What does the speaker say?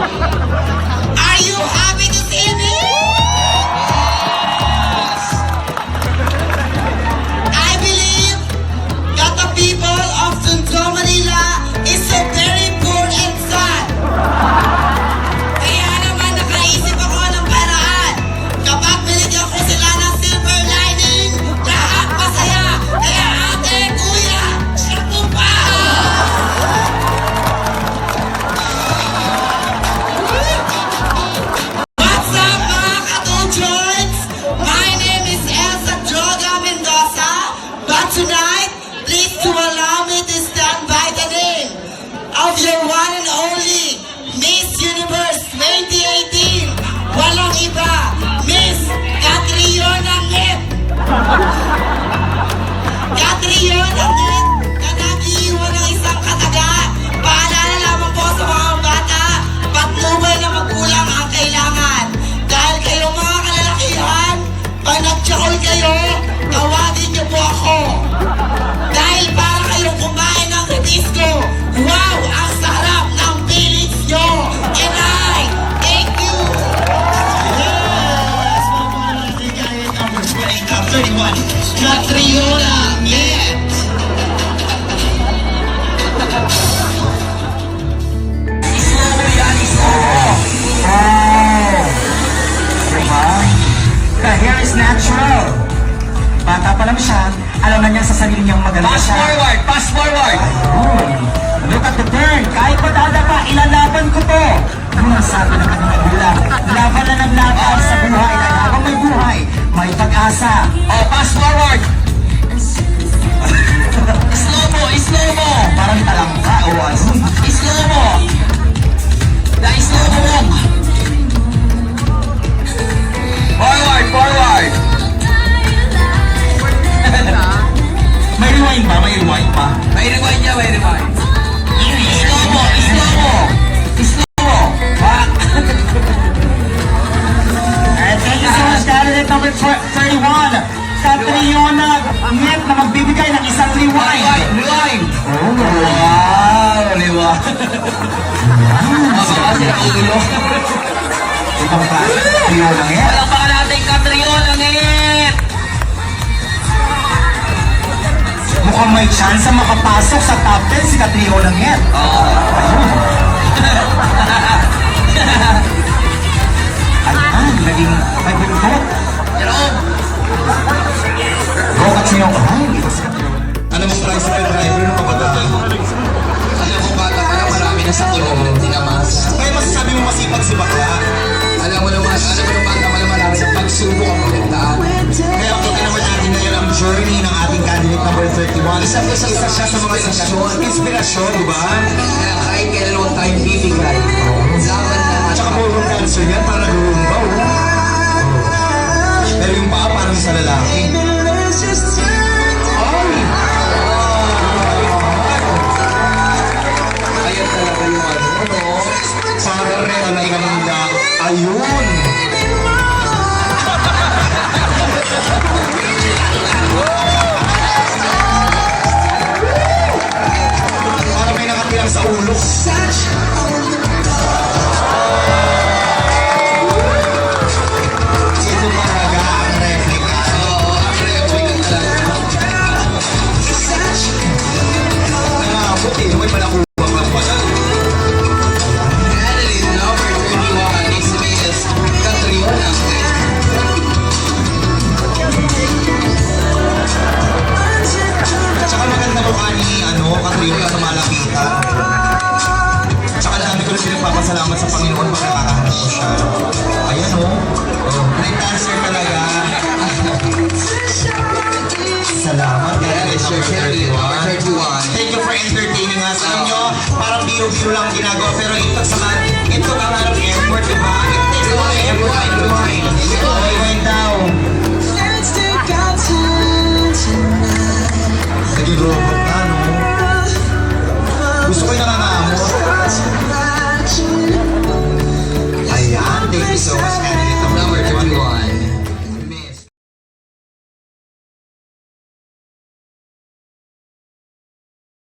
Are you happy to see me? I believe that the people of Tondo, Manila is so very poor and sad. Kaya naman nakaisip ako ng paraan. Kapag binigyan ko sila ng silver lining, lahat masaya. Kaya ate, kuya, siya po pa! What's up mga ka-2Joints? My name is Elsa Droga Mendoza. But tonight, please to allow me to stand by the name of your one and only Miss Universe 2018. Walang iba, Miss Catriona Net. Catriona Net, na nag-iwan ng isang kataga. Paalala lamang po sa mga bata, patnubay na magkulang ang kailangan. Dahil kayong mga kalalakihan, pag nag-chakol kayo, tawagin niyo po ako. Dahil para kayong kumain ng rebisco, wow, ang sarap ng feelings nyo. And I thank you. Yes! Mga number 31, Catriona Net! Islobo yan, islobo! Oh! Diba? The hair is natural. Bata pa lang siya, alam na niya sa sarili niyang maganda Pass siya. forward! Pass forward! Ayun. Look at the turn. Kahit patada pa, ilalaban ko to. Ano ang sabi ng kanyang ulam? Laban na ng laban sa buhay. Dahil habang may buhay, may pag-asa. Oh, pass forward! Islobo! Islobo! Parang talangka o ano. Islobo! The islobo mo! Forward! Forward! May rewind ba? May rewind pa. May rewind niya, may rewind. Islobo! Islobo! Islobo! And thank you so much, candidate number 31. Catriona Net na magbibigay ng isang rewind. Rewind! Oh, Wow! Liwa! Kasi ang ulo. ibang klase. Catriona Net. Walang baka natin Catriona Net! Mukhang may chance na makapasok sa top 10 si Catriona Net. Ayan, naging may buntot. Jerome! Rokat siya yung ay, ito si Catriona. Alam mo, tricycle driver ng kabataan. Alam mo bata pa lang marami na sa tulong ng tinamasa. Kaya masasabi mo masipag si bakla. Alam mo naman bata pa lang marami sa pagsubok ang magandaan. Kaya kita naman natin ngayon ang journey ng ating candidate number 31. Isa siya sa mga Inspirasyon, di ba? Kaya kahit kailan huwag tayong bibigay. Laban na Tsaka puro cancer yan, parang nag-rumba, oh. Pero yung paa parang sa lalaki. Ayan talaga yung ano, no? Parang rin ang ganda. Ayun! Parang may nakatilang sa ulo. lang ginagawa pero ito ang lot of effort, diba? It takes a lot of effort and doing